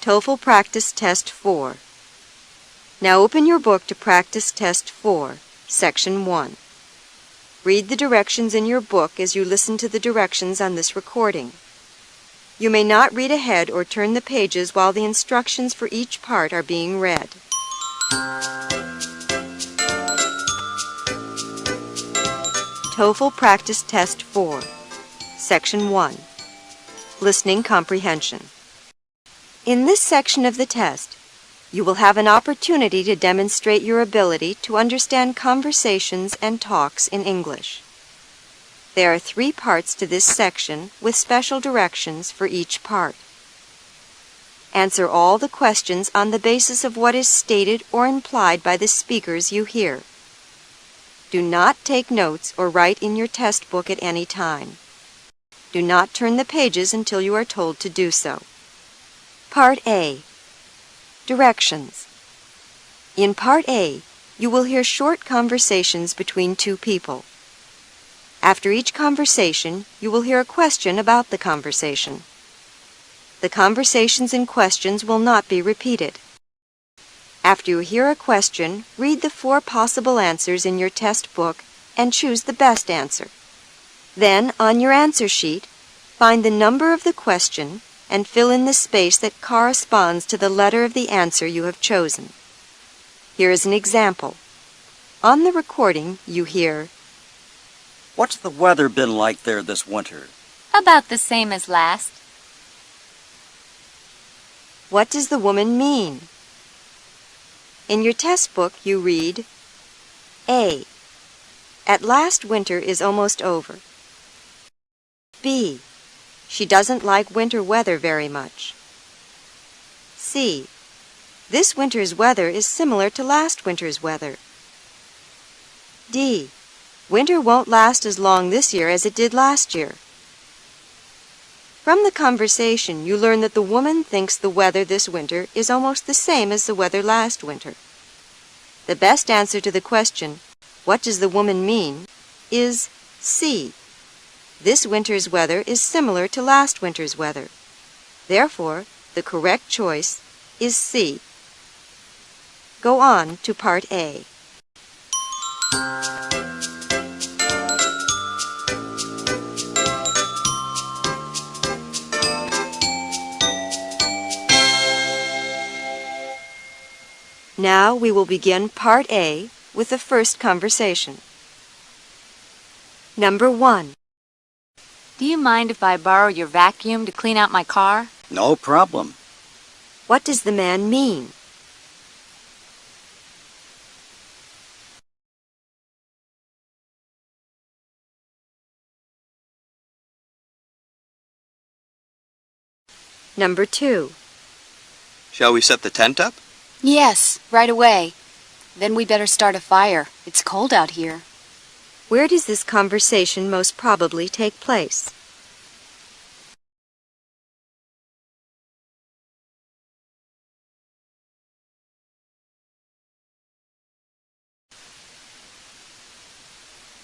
TOEFL Practice Test 4. Now open your book to Practice Test 4, Section 1. Read the directions in your book as you listen to the directions on this recording. You may not read ahead or turn the pages while the instructions for each part are being read. TOEFL Practice Test 4, Section 1. Listening Comprehension. In this section of the test, you will have an opportunity to demonstrate your ability to understand conversations and talks in English. There are 3 parts to this section with special directions for each part. Answer all the questions on the basis of what is stated or implied by the speakers you hear. Do not take notes or write in your test book at any time. Do not turn the pages until you are told to do so. Part A. Directions. In Part A, you will hear short conversations between 2 people. After each conversation, you will hear a question about the conversation. The conversations and questions will not be repeated. After you hear a question, read the 4 possible answers in your test book and choose the best answer. Then, on your answer sheet, find the number of the question and fill in the space that corresponds to the letter of the answer you have chosen. Here is an example. On the recording, you hear, "What's the weather been like there this winter?" About the same as last. "What does the woman mean?" In your test book, you read, A. At last winter is almost over. B. She doesn't like winter weather very much. C. This winter's weather is similar to last winter's weather. D. Winter won't last as long this year as it did last year. From the conversation, you learn that the woman thinks the weather this winter is almost the same as the weather last winter. The best answer to the question, "What does the woman mean?" is C. This winter's weather is similar to last winter's weather. Therefore, the correct choice is C. Go on to Part A. Now we will begin Part A with the first conversation. Number 1. Do you mind if I borrow your vacuum to clean out my car? No problem. What does the man mean? Number 2. Shall we set the tent up? Yes, right away. Then we better start a fire. It's cold out here. Where does this conversation most probably take place?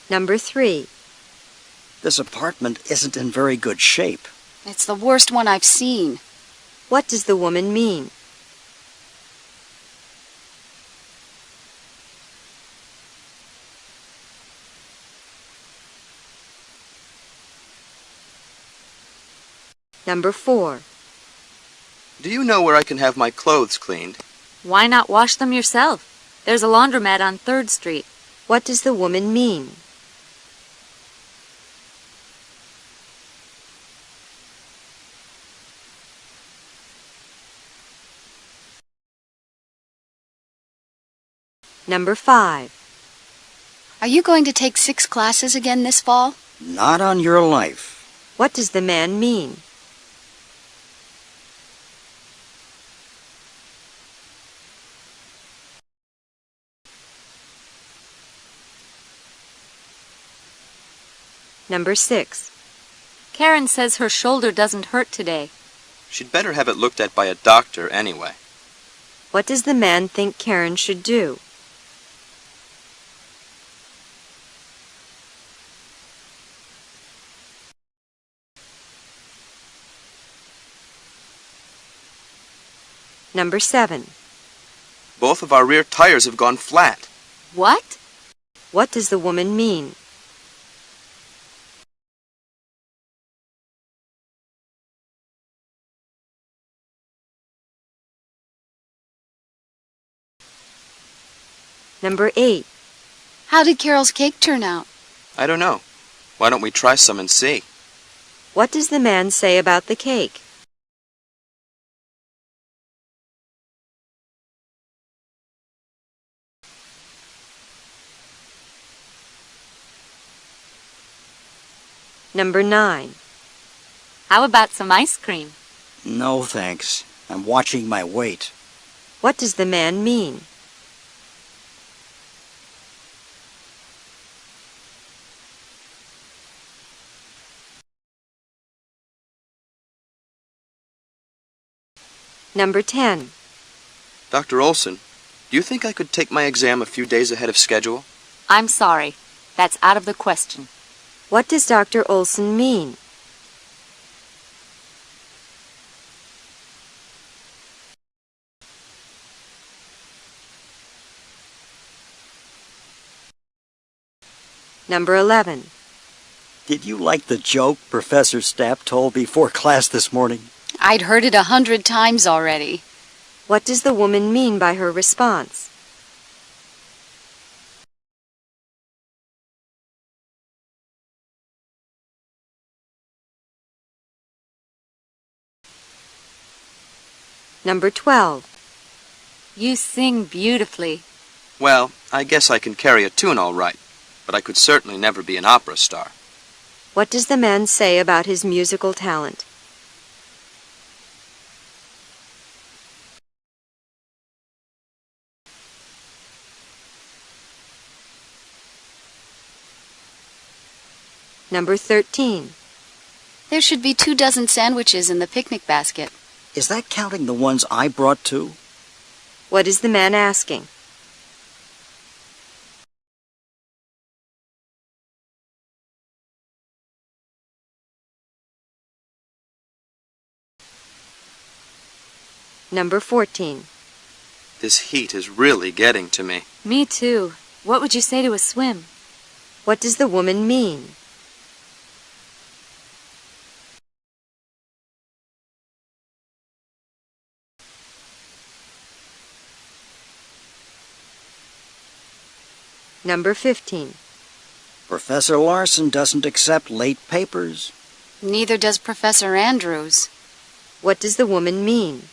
Number 3. This apartment isn't in very good shape. It's the worst one I've seen. What does the woman mean? Number 4. Do you know where I can have my clothes cleaned? Why not wash them yourself? There's a laundromat on 3rd Street. What does the woman mean? Number 5. Are you going to take 6 classes again this fall? Not on your life. What does the man mean? Number 6. Karen says her shoulder doesn't hurt today. She'd better have it looked at by a doctor anyway. What does the man think Karen should do? Number 7. Both of our rear tires have gone flat. What? What does the woman mean? Number 8. How did Carol's cake turn out? I don't know. Why don't we try some and see? What does the man say about the cake? Number 9. How about some ice cream? No, thanks. I'm watching my weight. What does the man mean? Number 10. Dr. Olson, do you think I could take my exam a few days ahead of schedule? I'm sorry. That's out of the question. What does Dr. Olson mean? Number 11. Did you like the joke Professor Stapp told before class this morning? I'd heard it 100 times already. What does the woman mean by her response? Number 12. You sing beautifully. Well, I guess I can carry a tune all right, but I could certainly never be an opera star. What does the man say about his musical talent? Number 13. There should be 2 dozen sandwiches in the picnic basket. Is that counting the ones I brought too? What is the man asking? Number 14. This heat is really getting to me. Me too. What would you say to a swim? What does the woman mean? Number 15. Professor Larson doesn't accept late papers. Neither does Professor Andrews. What does the woman mean?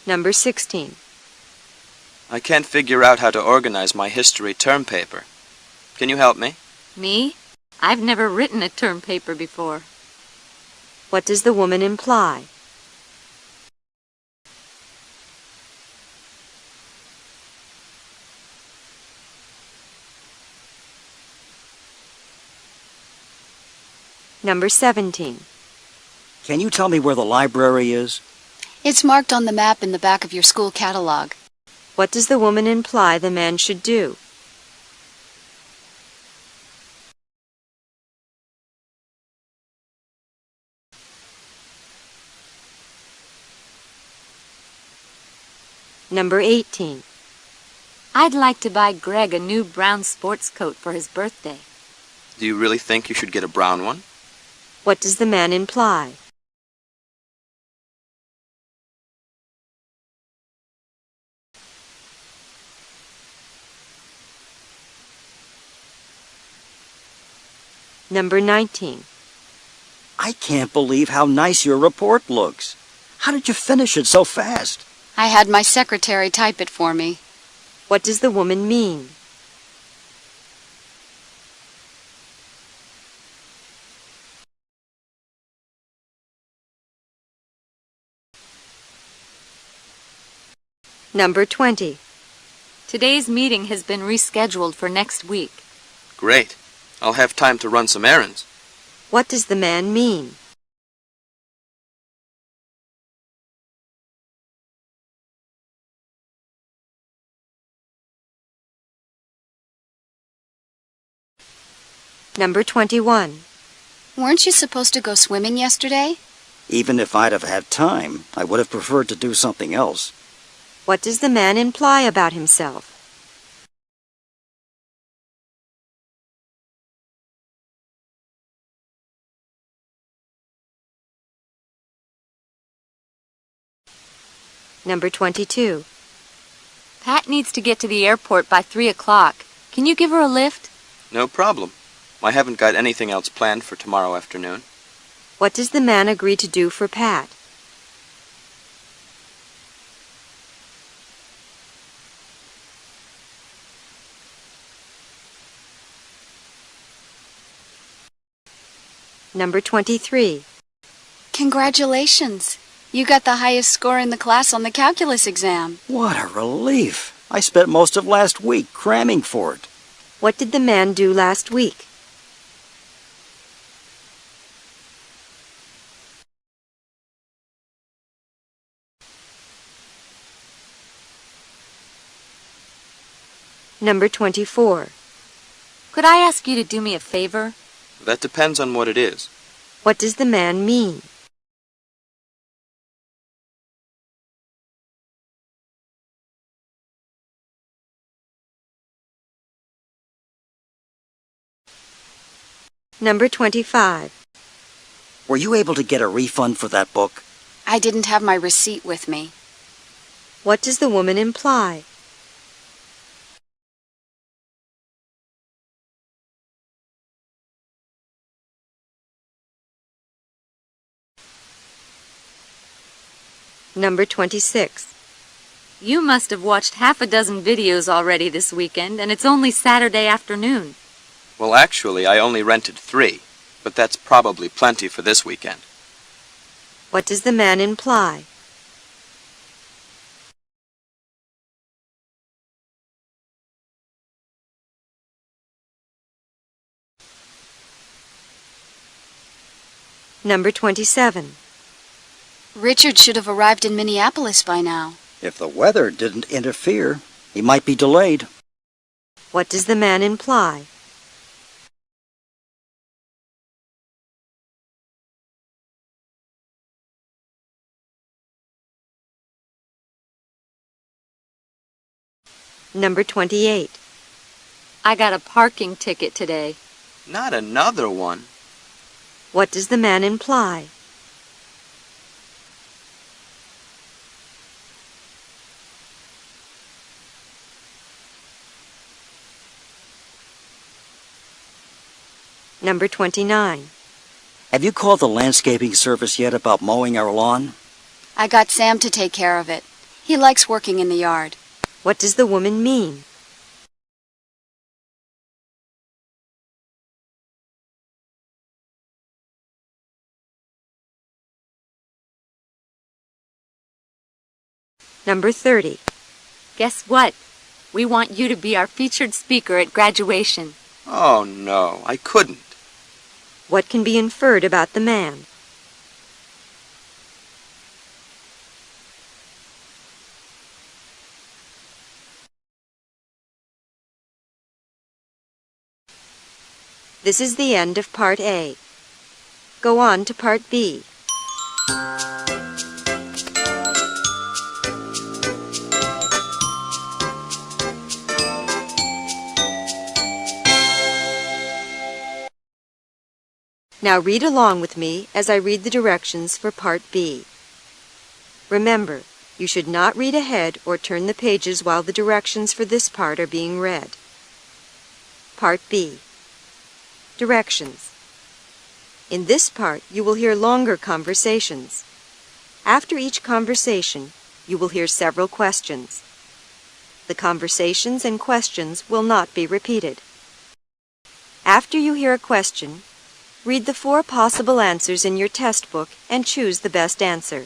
Number 16. I can't figure out how to organize my history term paper. Can you help me? Me? I've never written a term paper before. What does the woman imply? Number 17. Can you tell me where the library is? It's marked on the map in the back of your school catalog. What does the woman imply the man should do? Number 18. I'd like to buy Greg a new brown sports coat for his birthday. Do you really think you should get a brown one? What does the man imply? Number 19. I can't believe how nice your report looks. How did you finish it so fast? I had my secretary type it for me. What does the woman mean? Number 20. Today's meeting has been rescheduled for next week. Great. I'll have time to run some errands. What does the man mean? Number 21. Weren't you supposed to go swimming yesterday? Even if I'd have had time, I would have preferred to do something else. What does the man imply about himself? Number 22. Pat needs to get to the airport by 3 o'clock. Can you give her a lift? No problem. I haven't got anything else planned for tomorrow afternoon. What does the man agree to do for Pat? Number 23. Congratulations! You got the highest score in the class on the calculus exam. What a relief! I spent most of last week cramming for it. What did the man do last week? Number 24. Could I ask you to do me a favor? That depends on what it is. What does the man mean? Number 25. Were you able to get a refund for that book? I didn't have my receipt with me. What does the woman imply? Number 26. You must have watched half a dozen videos already this weekend, and it's only Saturday afternoon. Well, actually, I only rented 3, but that's probably plenty for this weekend. What does the man imply? Number 27. Richard should have arrived in Minneapolis by now. If the weather didn't interfere, he might be delayed. What does the man imply? Number 28. I got a parking ticket today. Not another one. What does the man imply? Number 29. Have you called the landscaping service yet about mowing our lawn? I got Sam to take care of it. He likes working in the yard. What does the woman mean? Number 30. Guess what? We want you to be our featured speaker at graduation. Oh, no, I couldn't. What can be inferred about the man? This is the end of Part A. Go on to Part B. Now read along with me as I read the directions for Part B. Remember, you should not read ahead or turn the pages while the directions for this part are being read. Part B. Directions. In this part, you will hear longer conversations. After each conversation, you will hear several questions. The conversations and questions will not be repeated. After you hear a question, read the 4 possible answers in your test book and choose the best answer.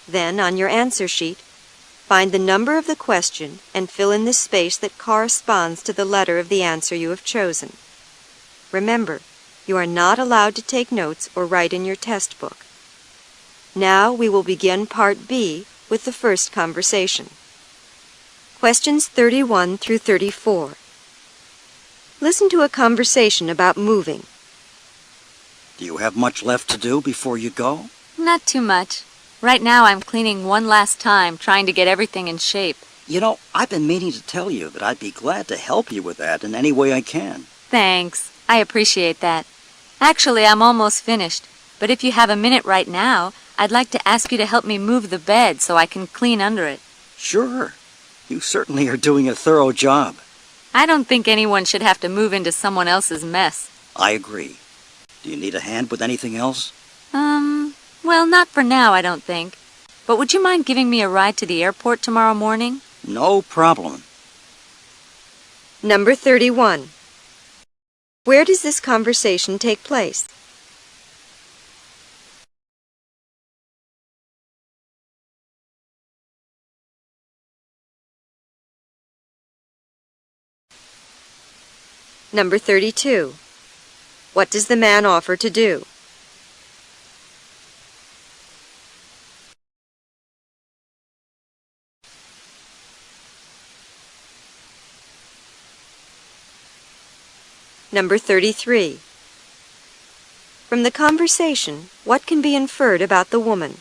Then, on your answer sheet, find the number of the question and fill in the space that corresponds to the letter of the answer you have chosen. Remember, you are not allowed to take notes or write in your test book. Now we will begin Part B with the first conversation. Questions 31 through 34. Listen to a conversation about moving. Do you have much left to do before you go? Not too much. Right now I'm cleaning one last time, trying to get everything in shape. You know, I've been meaning to tell you that I'd be glad to help you with that in any way I can. Thanks. I appreciate that. Actually, I'm almost finished. But if you have a minute right now, I'd like to ask you to help me move the bed so I can clean under it. Sure. You certainly are doing a thorough job. I don't think anyone should have to move into someone else's mess. I agree. Do you need a hand with anything else? Well, not for now, I don't think. But would you mind giving me a ride to the airport tomorrow morning? No problem. Number 31. Where does this conversation take place? Number 32. What does the man offer to do? Number 33. From the conversation, what can be inferred about the woman?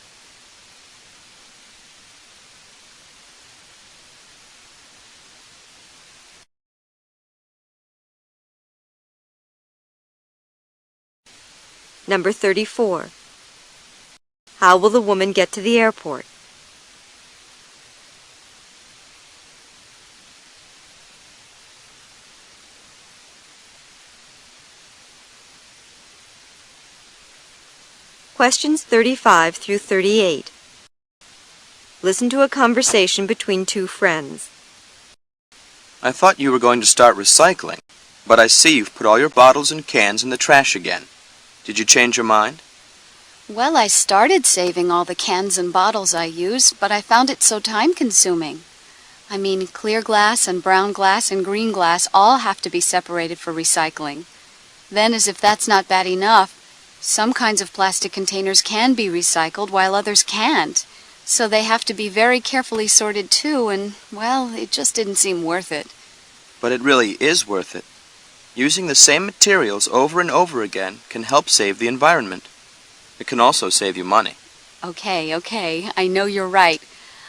Number 34. How will the woman get to the airport? Questions 35 through 38. Listen to a conversation between two friends. I thought you were going to start recycling, but I see you've put all your bottles and cans in the trash again. Did you change your mind? Well, I started saving all the cans and bottles I use, but I found it so time-consuming. I mean, clear glass and brown glass and green glass all have to be separated for recycling. Then, as if that's not bad enough, some kinds of plastic containers can be recycled while others can't. So they have to be very carefully sorted too, and, well, it just didn't seem worth it. But it really is worth it. Using the same materials over and over again can help save the environment. It can also save you money. Okay, I know you're right.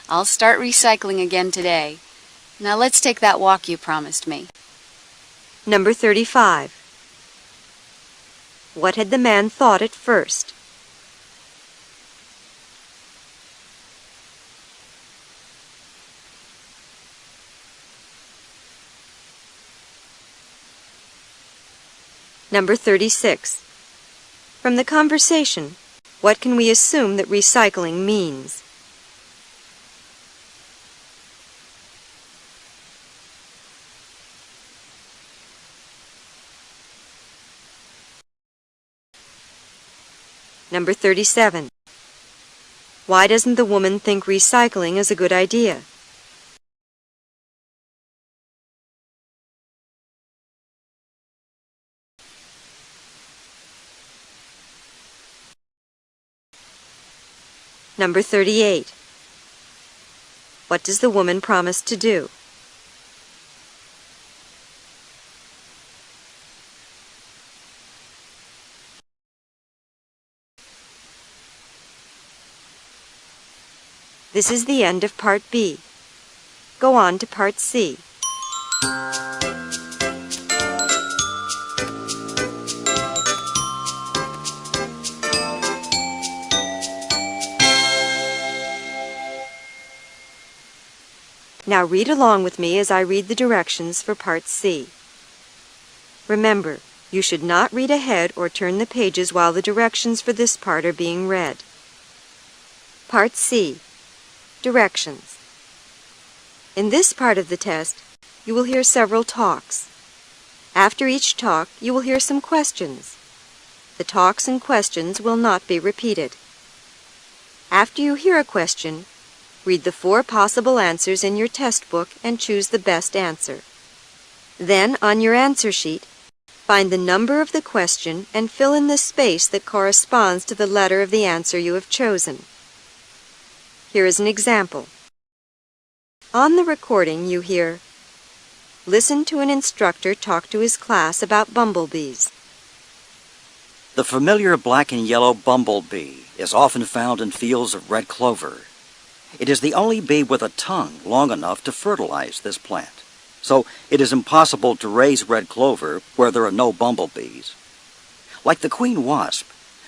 I'll start recycling again today. Now let's take that walk you promised me. Number 35. What had the man thought at first? Number 36. From the conversation, what can we assume that recycling means? Number 37. Why doesn't the woman think recycling is a good idea? Number 38. What does the woman promise to do? This is the end of Part B. Go on to Part C. Now read along with me as I read the directions for Part C. Remember, you should not read ahead or turn the pages while the directions for this part are being read. Part C. Directions. In this part of the test, you will hear several talks. After each talk, you will hear some questions. The talks and questions will not be repeated. After you hear a question, read the 4 possible answers in your test book and choose the best answer. Then, on your answer sheet, find the number of the question and fill in the space that corresponds to the letter of the answer you have chosen. Here is an example. On the recording, you hear, Listen to an instructor talk to his class about bumblebees. The familiar black and yellow bumblebee is often found in fields of red clover. It is the only bee with a tongue long enough to fertilize this plant, so it is impossible to raise red clover where there are no bumblebees. Like the queen wasp,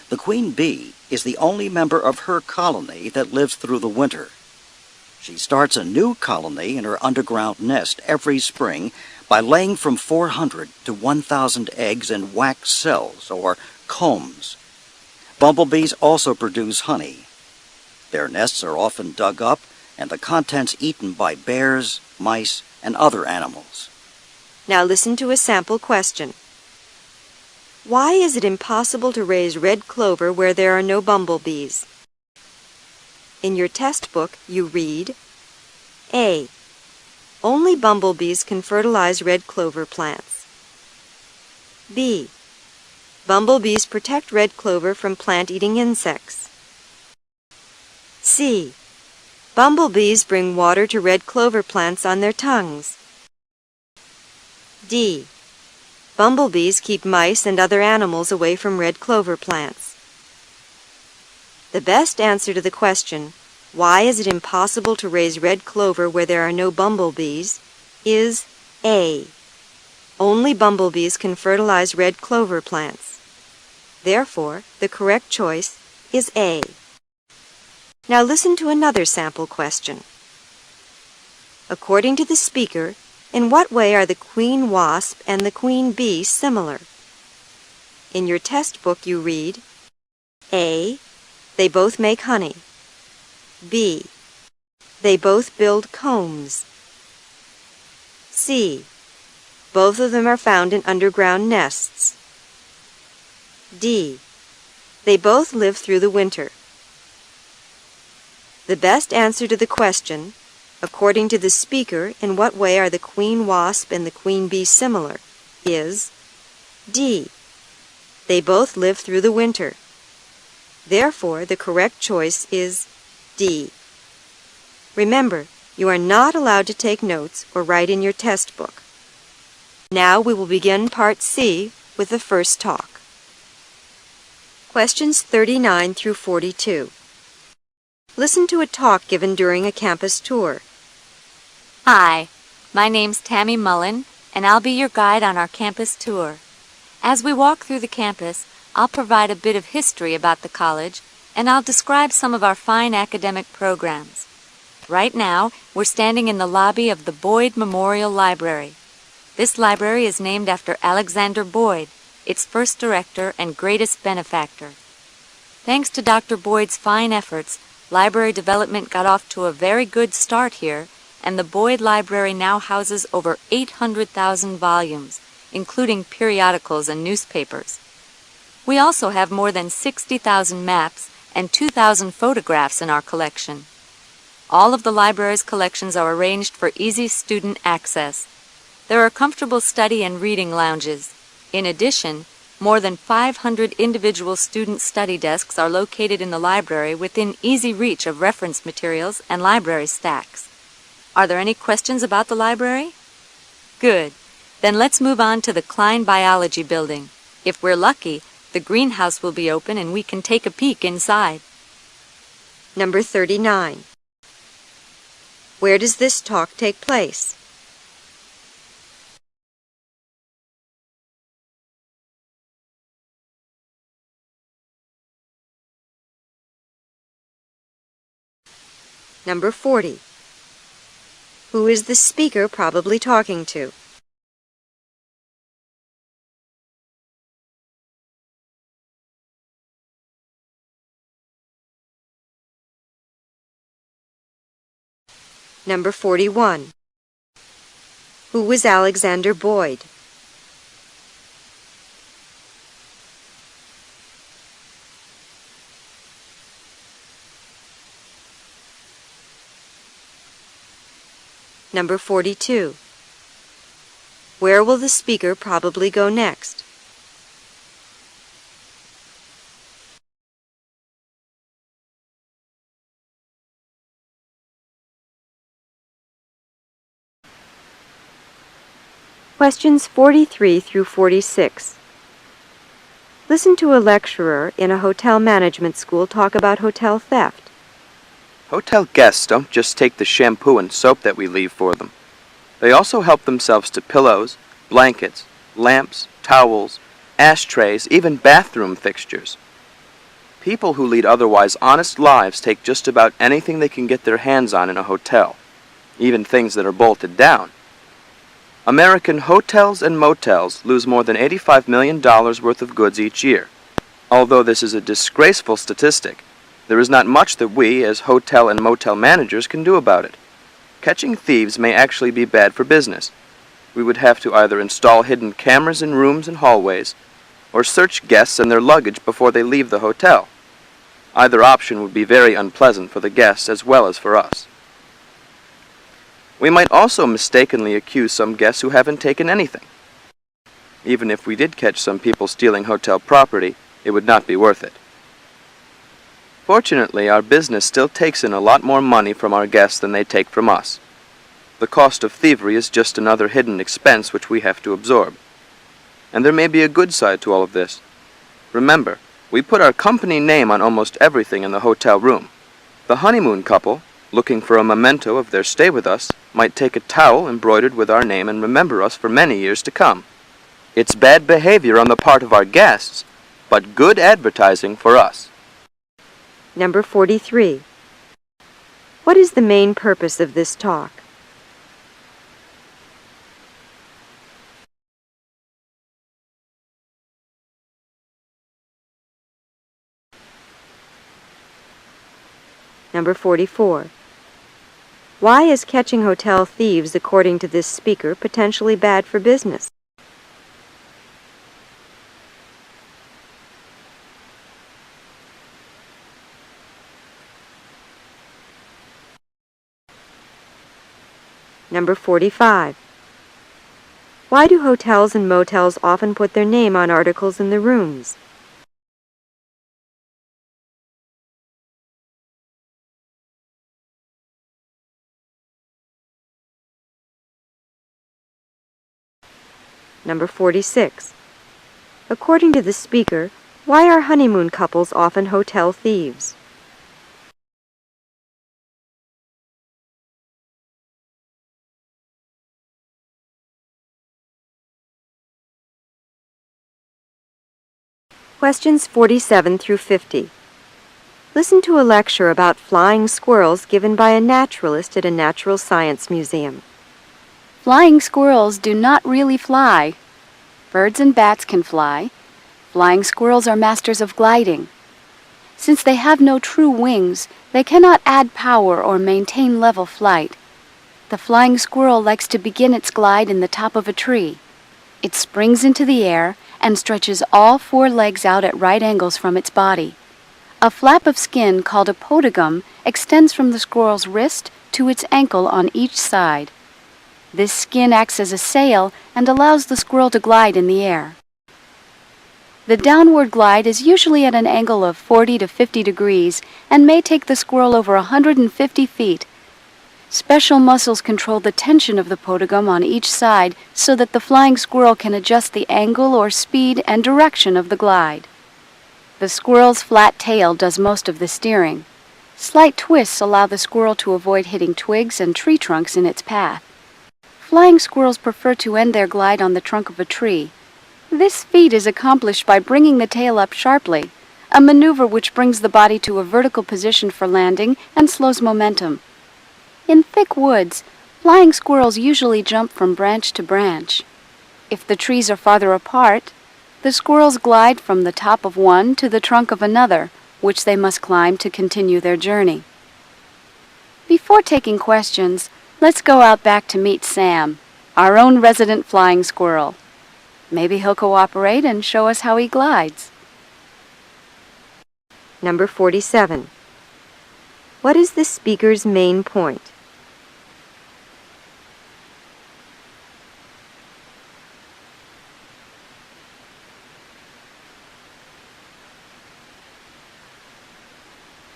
the queen bee is the only member of her colony that lives through the winter. She starts a new colony in her underground nest every spring by laying from 400 to 1,000 eggs in wax cells, or combs. Bumblebees also produce honey. Their nests are often dug up and the contents eaten by bears, mice, and other animals. Now listen to a sample question. Why is it impossible to raise red clover where there are no bumblebees? In your test book, you read, A. Only bumblebees can fertilize red clover plants. B. Bumblebees protect red clover from plant-eating insects. C. Bumblebees bring water to red clover plants on their tongues. D. Bumblebees keep mice and other animals away from red clover plants. The best answer to the question, why is it impossible to raise red clover where there are no bumblebees, is A. Only bumblebees can fertilize red clover plants. Therefore, the correct choice is A. Now listen to another sample question. According to the speaker, in what way are the queen wasp and the queen bee similar? In your test book you read, A. They both make honey. B. They both build combs. C. Both of them are found in underground nests. D. They both live through the winter. The best answer to the question, according to the speaker, in what way are the queen wasp and the queen bee similar, is D. They both live through the winter. Therefore, the correct choice is D. Remember, you are not allowed to take notes or write in your test book. Now we will begin Part C with the first talk. Questions 39 through 42. Listen to a talk given during a campus tour. Hi, my name's Tammy Mullen, and I'll be your guide on our campus tour. As we walk through the campus, I'll provide a bit of history about the college, and I'll describe some of our fine academic programs. Right now, we're standing in the lobby of the Boyd Memorial Library. This library is named after Alexander Boyd, its first director and greatest benefactor. Thanks to Dr. Boyd's fine efforts, library development got off to a very good start here, and the Boyd Library now houses over 800,000 volumes, including periodicals and newspapers. We also have more than 60,000 maps and 2,000 photographs in our collection. All of the library's collections are arranged for easy student access. There are comfortable study and reading lounges. In addition, more than 500 individual student study desks are located in the library within easy reach of reference materials and library stacks. Are there any questions about the library? Good. Then let's move on to the Klein Biology Building. If we're lucky, the greenhouse will be open and we can take a peek inside. Number 39. Where does this talk take place? Number 40. Who is the speaker probably talking to? Number 41. Who was Alexander Boyd? Number 42. Where will the speaker probably go next? Questions 43 through 46. Listen to a lecturer in a hotel management school talk about hotel theft. Hotel guests don't just take the shampoo and soap that we leave for them. They also help themselves to pillows, blankets, lamps, towels, ashtrays, even bathroom fixtures. People who lead otherwise honest lives take just about anything they can get their hands on in a hotel, even things that are bolted down. American hotels and motels lose more than $85 million worth of goods each year. Although this is a disgraceful statistic, there is not much that we, as hotel and motel managers, can do about it. Catching thieves may actually be bad for business. We would have to either install hidden cameras in rooms and hallways, or search guests and their luggage before they leave the hotel. Either option would be very unpleasant for the guests as well as for us. We might also mistakenly accuse some guests who haven't taken anything. Even if we did catch some people stealing hotel property, it would not be worth it. Fortunately, our business still takes in a lot more money from our guests than they take from us. The cost of thievery is just another hidden expense which we have to absorb. And there may be a good side to all of this. Remember, we put our company name on almost everything in the hotel room. The honeymoon couple, looking for a memento of their stay with us, might take a towel embroidered with our name and remember us for many years to come. It's bad behavior on the part of our guests, but good advertising for us. Number 43. What is the main purpose of this talk? Number 44. Why is catching hotel thieves, according to this speaker, potentially bad for business? Number 45. Why do hotels and motels often put their name on articles in the rooms? Number 46. According to the speaker, why are honeymoon couples often hotel thieves? Questions 47 through 50. Listen to a lecture about flying squirrels given by a naturalist at a natural science museum. Flying squirrels do not really fly. Birds and bats can fly. Flying squirrels are masters of gliding. Since they have no true wings, they cannot add power or maintain level flight. The flying squirrel likes to begin its glide in the top of a tree. It springs into the air and stretches all four legs out at right angles from its body. A flap of skin called a podogum extends from the squirrel's wrist to its ankle on each side. This skin acts as a sail and allows the squirrel to glide in the air. The downward glide is usually at an angle of 40 to 50 degrees and may take the squirrel over 150 feet. Special muscles control the tension of the podogum on each side so that the flying squirrel can adjust the angle or speed and direction of the glide. The squirrel's flat tail does most of the steering. Slight twists allow the squirrel to avoid hitting twigs and tree trunks in its path. Flying squirrels prefer to end their glide on the trunk of a tree. This feat is accomplished by bringing the tail up sharply, a maneuver which brings the body to a vertical position for landing and slows momentum. In thick woods, flying squirrels usually jump from branch to branch. If the trees are farther apart, the squirrels glide from the top of one to the trunk of another, which they must climb to continue their journey. Before taking questions, let's go out back to meet Sam, our own resident flying squirrel. Maybe he'll cooperate and show us how he glides. Number 47. What is the speaker's main point?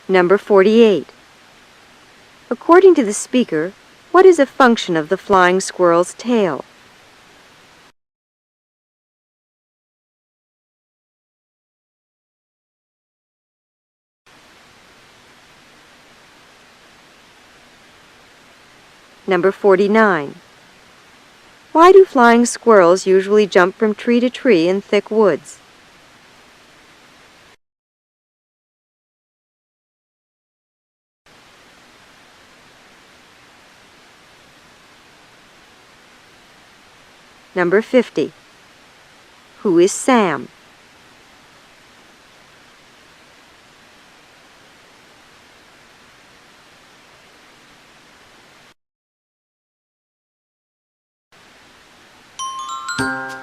Number 48. According to the speaker, what is a function of the flying squirrel's tail? Number 49. Why do flying squirrels usually jump from tree to tree in thick woods? Number 50. Who is Sam?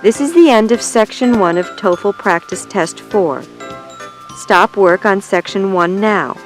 This is the end of Section 1 of TOEFL Practice Test 4. Stop work on Section 1 now.